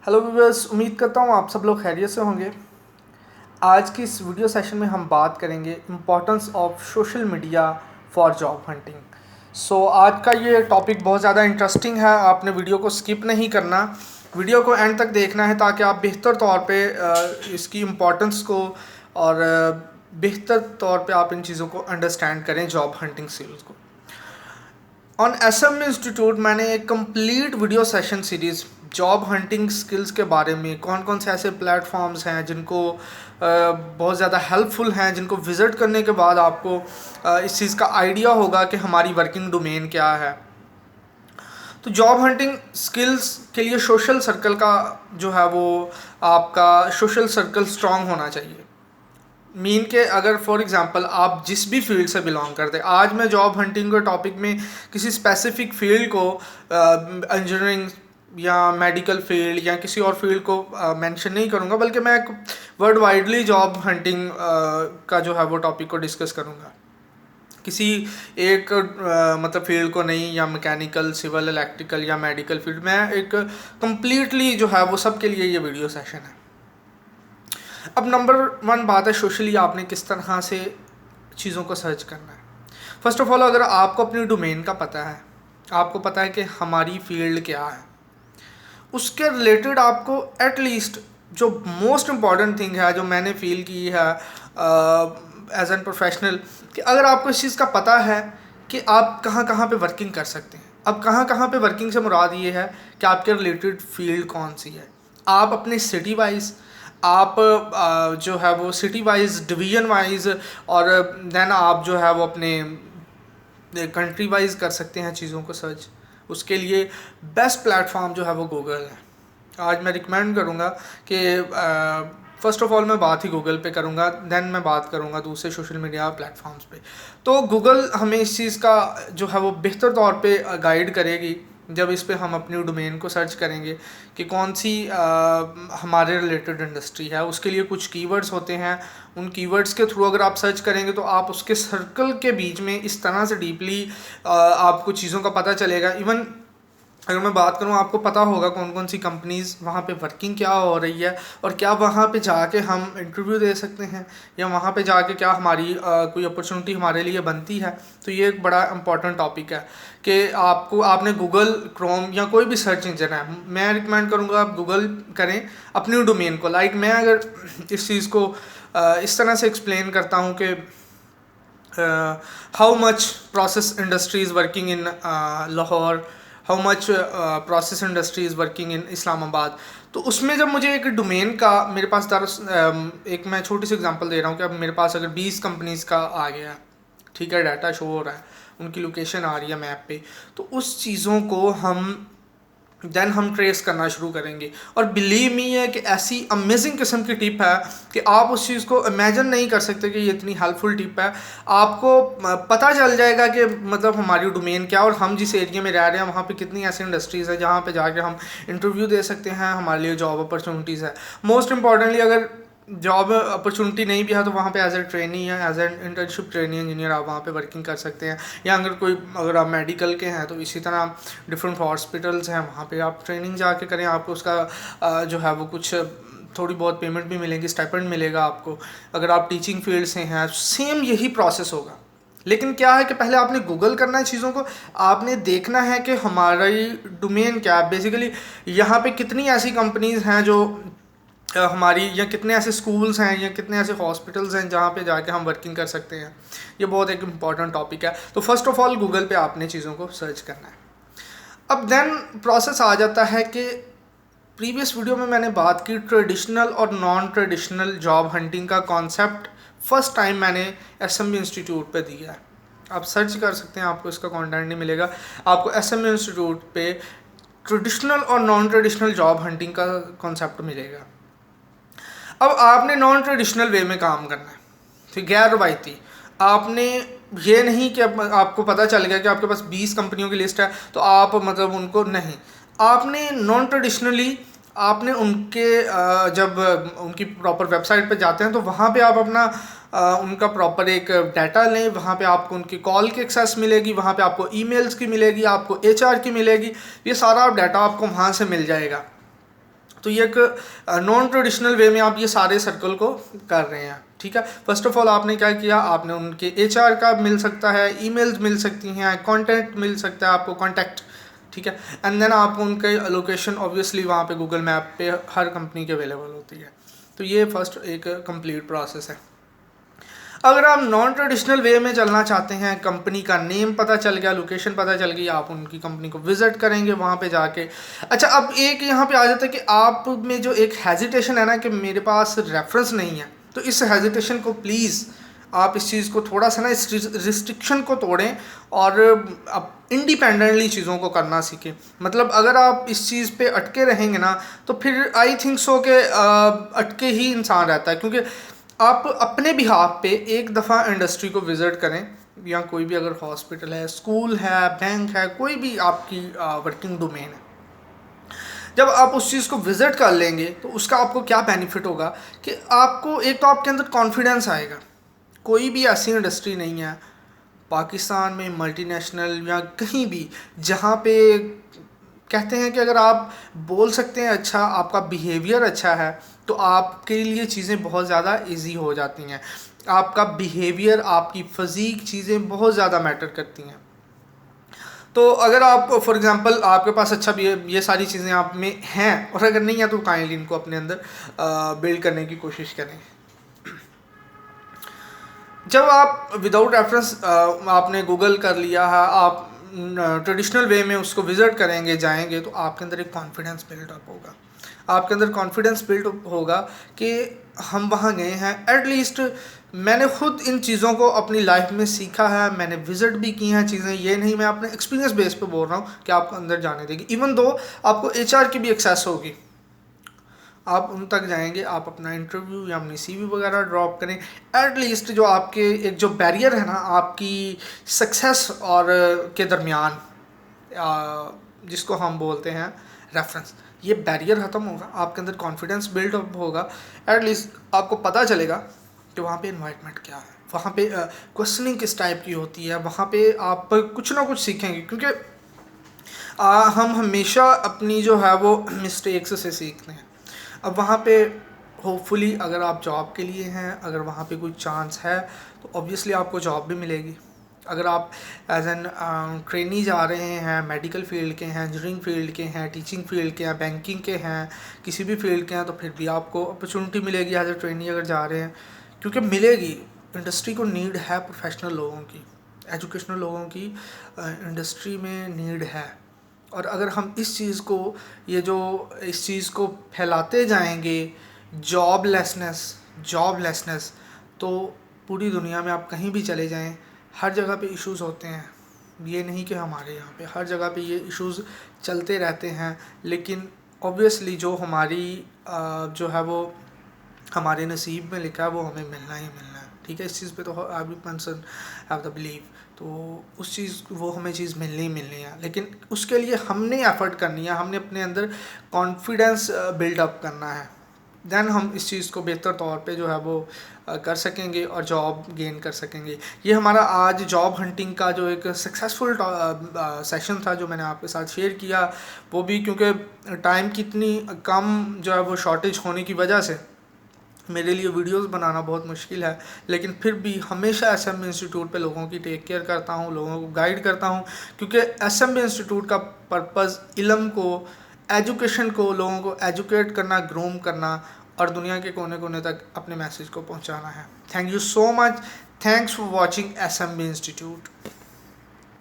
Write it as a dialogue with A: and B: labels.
A: Hello viewers, उम्मीद करता हूँ आप सब लोग खैरियत से होंगे। आज की इस वीडियो सेशन में हम बात करेंगे importance of social media for job hunting. आज का ये टॉपिक बहुत ज़्यादा इंटरेस्टिंग है। आपने वीडियो को स्किप नहीं करना, वीडियो को एंड तक देखना है ताकि आप बेहतर तौर पे इसकी इम्पोर्टेंस को और बेहतर तौर पे आप इन चीज़ों को अंडरस्टैंड करें, जॉब हंटिंग स्किल्स को। ऑन SM इंस्टीट्यूट मैंने एक complete video session series job hunting skills के बारे में, कौन कौन से ऐसे प्लेटफॉर्म्स हैं जिनको बहुत ज़्यादा हेल्पफुल हैं, जिनको विज़िट करने के बाद आपको इस चीज़ का आइडिया होगा कि हमारी वर्किंग डोमेन क्या है। तो जॉब हंटिंग स्किल्स के लिए सोशल सर्कल का जो है वो आपका सोशल सर्कल स्ट्रांग होना चाहिए। मीन के अगर फॉर एग्जांपल आप जिस भी फील्ड से बिलोंग करते हैं, आज मैं जॉब हंटिंग के टॉपिक में किसी स्पेसिफिक फील्ड को, इंजीनियरिंग या मेडिकल फील्ड या किसी और फील्ड को मेंशन नहीं करूँगा, बल्कि मैं एक वर्ल्ड वाइडली जॉब हंटिंग का जो है वो टॉपिक को डिस्कस करूँगा। किसी एक मतलब फील्ड को नहीं, या मैकेनिकल, सिविल, इलेक्ट्रिकल या मेडिकल फील्ड में, एक कम्प्लीटली जो है वो सब के लिए ये वीडियो सेशन है। अब नंबर 1 बात है, सोशली आपने किस तरह से चीज़ों को सर्च करना है। फर्स्ट ऑफ ऑल, अगर आपको अपनी डोमेन का पता है, आपको पता है कि हमारी फील्ड क्या है, उसके रिलेटेड आपको एटलीस्ट जो मोस्ट इम्पॉर्टेंट थिंग है, जो मैंने फील की है एज एन प्रोफेशनल, कि अगर आपको इस चीज़ का पता है कि आप कहाँ कहाँ पे वर्किंग कर सकते हैं। अब कहाँ कहाँ पे वर्किंग से मुराद ये है कि आपके रिलेटेड फील्ड कौन सी है। आप अपने सिटी वाइज, आप जो है वो सिटी वाइज, डिवीज़न वाइज, और देन आप जो है वो अपने कंट्री वाइज कर सकते हैं चीज़ों को सर्च। उसके लिए बेस्ट प्लेटफॉर्म जो है वो गूगल है। आज मैं रिकमेंड करूँगा कि फ़र्स्ट ऑफ ऑल मैं बात ही गूगल पे करूँगा, देन मैं बात करूँगा दूसरे सोशल मीडिया प्लेटफॉर्म्स पे। तो गूगल हमें इस चीज़ का जो है वो बेहतर तौर पे गाइड करेगी जब इस पे हम अपनी डोमेन को सर्च करेंगे कि कौन सी हमारे रिलेटेड इंडस्ट्री है। उसके लिए कुछ कीवर्ड्स होते हैं, उन कीवर्ड्स के थ्रू अगर आप सर्च करेंगे तो आप उसके सर्कल के बीच में इस तरह से डीपली आपको चीज़ों का पता चलेगा। इवन अगर मैं बात करूँ, आपको पता होगा कौन कौन सी कंपनीज़ वहाँ पे वर्किंग क्या हो रही है, और क्या वहाँ पे जाके हम इंटरव्यू दे सकते हैं, या वहाँ पे जाके क्या हमारी कोई अपॉर्चुनिटी हमारे लिए बनती है। तो ये एक बड़ा इंपॉर्टेंट टॉपिक है कि आपने गूगल क्रोम या कोई भी सर्च इंजन है, मैं रिकमेंड करूँगा आप गूगल करें अपनी डोमेन को। लाइक मैं अगर इस चीज़ को इस तरह से एक्सप्लेन करता हूँ कि how much process industry is working in Lahore, how much process industry is working in Islamabad. तो उसमें जब मुझे एक डोमेन का, मेरे पास एक मैं छोटी सी एग्जांपल दे रहा हूँ कि अब मेरे पास अगर 20 कंपनीज़ का आ गया, ठीक है, डाटा शो हो रहा है, उनकी लोकेशन आ रही है मैप पे, तो उस चीज़ों को हम ट्रेस करना शुरू करेंगे। और बिलीव मी है कि ऐसी अमेजिंग किस्म की टिप है कि आप उस चीज़ को इमेजिन नहीं कर सकते कि ये इतनी हेल्पफुल टिप है। आपको पता चल जाएगा कि मतलब हमारी डोमेन क्या, और हम जिस एरिया में रह रहे हैं वहाँ पे कितनी ऐसी इंडस्ट्रीज़ है जहाँ पे जाके हम इंटरव्यू दे सकते हैं, हमारे लिए जॉब अपॉर्चुनिटीज़ है। मोस्ट इम्पॉर्टेंटली, अगर जॉब अपॉर्चुनिटी नहीं भी है तो वहाँ पे एज ए ट्रेनी है, as an internship training engineer आप वहाँ पे वर्किंग कर सकते हैं। या अगर आप मेडिकल के हैं तो इसी तरह डिफरेंट हॉस्पिटल्स हैं, वहाँ पे आप ट्रेनिंग जाके करें, आपको उसका जो है वो कुछ थोड़ी बहुत पेमेंट भी मिलेगी, स्टाइपेंड मिलेगा आपको। अगर आप टीचिंग फील्ड से हैं, सेम यही प्रोसेस होगा। लेकिन क्या है कि पहले आपने गूगल करना है चीज़ों को, आपने देखना है कि हमारी डोमेन क्या है। बेसिकली यहाँ पे कितनी ऐसी कंपनीज़ हैं जो हमारी, या कितने ऐसे स्कूल्स हैं या कितने ऐसे हॉस्पिटल्स हैं जहाँ पे जाके हम वर्किंग कर सकते हैं। ये बहुत एक इम्पॉर्टेंट टॉपिक है। तो फर्स्ट ऑफ ऑल गूगल पे आपने चीज़ों को सर्च करना है। अब देन प्रोसेस आ जाता है कि प्रीवियस वीडियो में मैंने बात की ट्रेडिशनल और नॉन ट्रेडिशनल जॉब हंटिंग का कॉन्सेप्ट फर्स्ट टाइम मैंने SM इंस्टीट्यूट पे दिया है। आप सर्च कर सकते हैं, आपको इसका कंटेंट नहीं मिलेगा। आपको SM इंस्टीट्यूट पे ट्रेडिशनल और नॉन ट्रेडिशनल जॉब हंटिंग का कॉन्सेप्ट मिलेगा। अब आपने नॉन ट्रेडिशनल वे में काम करना है, ठीक, गैर रवायती। आपने ये नहीं कि आपको पता चल गया कि आपके पास 20 कंपनियों की लिस्ट है तो आप मतलब उनको नहीं, आपने नॉन ट्रेडिशनली आपने जब उनकी प्रॉपर वेबसाइट पे जाते हैं तो वहाँ पे आप अपना उनका प्रॉपर एक डाटा लें। वहाँ पे आपको उनकी कॉल की एक्सेस मिलेगी, वहाँ पे आपको ईमेल्स की मिलेगी, आपको HR की मिलेगी। ये सारा डाटा आपको वहाँ से मिल जाएगा। तो ये एक नॉन ट्रेडिशनल वे में आप ये सारे सर्कल को कर रहे हैं, ठीक है। फर्स्ट ऑफ ऑल आपने क्या किया, आपने उनके एचआर का मिल सकता है, ईमेल्स मिल सकती हैं, कंटेंट मिल सकता है आपको, कांटेक्ट, ठीक है। एंड देन आपको उनके लोकेशन ऑब्वियसली वहाँ पे गूगल मैप पे हर कंपनी के अवेलेबल होती है। तो ये फर्स्ट एक कंप्लीट प्रोसेस है। अगर आप नॉन ट्रेडिशनल वे में चलना चाहते हैं, कंपनी का नेम पता चल गया, लोकेशन पता चल गई, आप उनकी कंपनी को विजिट करेंगे वहाँ पे जाके। अच्छा, अब एक यहाँ पे आ जाता है कि आप में जो एक हेजिटेशन है ना कि मेरे पास रेफरेंस नहीं है, तो इस हेजिटेशन को प्लीज़ आप इस चीज़ को थोड़ा सा ना, इस रिस्ट्रिक्शन को तोड़ें और अब इंडिपेंडेंटली चीज़ों को करना सीखें। मतलब अगर आप इस चीज़ पे अटके रहेंगे ना तो फिर आई थिंक सो के अटके ही इंसान रहता है। क्योंकि आप अपने बिहाफ पे एक दफ़ा इंडस्ट्री को विज़िट करें, या कोई भी अगर हॉस्पिटल है, स्कूल है, बैंक है, कोई भी आपकी वर्किंग डोमेन है, जब आप उस चीज़ को विज़िट कर लेंगे तो उसका आपको क्या बेनिफिट होगा कि आपको एक तो आपके अंदर कॉन्फिडेंस आएगा। कोई भी ऐसी इंडस्ट्री नहीं है पाकिस्तान में, मल्टीनेशनल या कहीं भी, जहाँ पे कहते हैं कि अगर आप बोल सकते हैं अच्छा, आपका बिहेवियर अच्छा है, तो आपके लिए चीज़ें बहुत ज़्यादा इजी हो जाती हैं। आपका बिहेवियर, आपकी फ़िज़ीक, चीज़ें बहुत ज़्यादा मैटर करती हैं। तो अगर आप फॉर एग्ज़ाम्पल आपके पास अच्छा भी ये सारी चीज़ें आप में हैं, और अगर नहीं है तो काइंडली इनको अपने अंदर बिल्ड करने की कोशिश करें। जब आप विदाउट रेफरेंस आपने गूगल कर लिया है, आप ट्रेडिशनल वे में उसको विज़िट करेंगे, जाएंगे, तो आपके अंदर एक कॉन्फिडेंस बिल्डअप होगा। आपके अंदर कॉन्फिडेंस बिल्डअप होगा कि हम वहाँ गए हैं, एटलीस्ट मैंने खुद इन चीज़ों को अपनी लाइफ में सीखा है, मैंने विज़िट भी की हैं चीज़ें। ये नहीं मैं अपने एक्सपीरियंस बेस पे बोल रहा हूँ कि आपको अंदर जाने देगी। इवन दो आपको एचआर की भी एक्सेस होगी, आप उन तक जाएंगे, आप अपना इंटरव्यू या अपनी सीवी वगैरह ड्रॉप करें। एटलीस्ट जो आपके एक जो बैरियर है ना आपकी सक्सेस और के दरमियान, जिसको हम बोलते हैं रेफरेंस, ये बैरियर ख़त्म होगा, आपके अंदर कॉन्फिडेंस बिल्ड अप होगा। एटलीस्ट आपको पता चलेगा कि वहाँ पे इन्वायरमेंट क्या है, वहाँ पे क्वेश्चनिंग किस टाइप की होती है, वहाँ पे आप कुछ ना कुछ सीखेंगे। क्योंकि हम हमेशा अपनी जो है वो मिस्टेक्स से सीखते हैं। अब वहाँ पे होपफुली अगर आप जॉब के लिए हैं, अगर वहाँ पे कोई चांस है तो ऑब्वियसली आपको जॉब भी मिलेगी। अगर आप एज एन ट्रेनी जा रहे हैं, मेडिकल फील्ड के हैं, इंजीनियरिंग फील्ड के हैं, टीचिंग फील्ड के हैं, बैंकिंग के हैं, किसी भी फील्ड के हैं, तो फिर भी आपको अपॉर्चुनिटी मिलेगी एज ए ट्रेनी अगर जा रहे हैं। क्योंकि मिलेगी, इंडस्ट्री को नीड है प्रोफेशनल लोगों की, एजुकेशनल लोगों की इंडस्ट्री में नीड है। और अगर हम इस चीज़ को, ये जो इस चीज़ को फैलाते जाएंगे, जॉबलेसनेस, तो पूरी दुनिया में आप कहीं भी चले जाएं, हर जगह पे इश्यूज़ होते हैं। ये नहीं कि हमारे यहाँ पे, हर जगह पे ये इश्यूज़ चलते रहते हैं। लेकिन ऑब्वियसली जो हमारी जो है वो हमारे नसीब में लिखा है वो हमें मिलना ही मिलना है, ठीक है। इस चीज़ पे तो every person have the believe, तो उस चीज़ वो हमें चीज़ मिलनी ही मिलनी है। लेकिन उसके लिए हमने एफर्ट करनी है, हमने अपने अंदर कॉन्फिडेंस बिल्डअप करना है, देन हम इस चीज़ को बेहतर तौर पे जो है वो कर सकेंगे और जॉब गेन कर सकेंगे। ये हमारा आज जॉब हंटिंग का जो एक सक्सेसफुल सेशन था जो मैंने आपके साथ शेयर किया, वो भी क्योंकि टाइम की इतनी कम जो है वो शॉर्टेज होने की वजह से मेरे लिए वीडियोस बनाना बहुत मुश्किल है। लेकिन फिर भी हमेशा एसएमबी इंस्टीट्यूट पे लोगों की टेक केयर करता हूँ, लोगों को गाइड करता हूँ, क्योंकि एसएमबी इंस्टीट्यूट का पर्पज़ इल्म को, एजुकेशन को, लोगों को एजुकेट करना, ग्रूम करना और दुनिया के कोने कोने तक अपने मैसेज को पहुँचाना है। Thank you so much, thanks for watching SMB institute.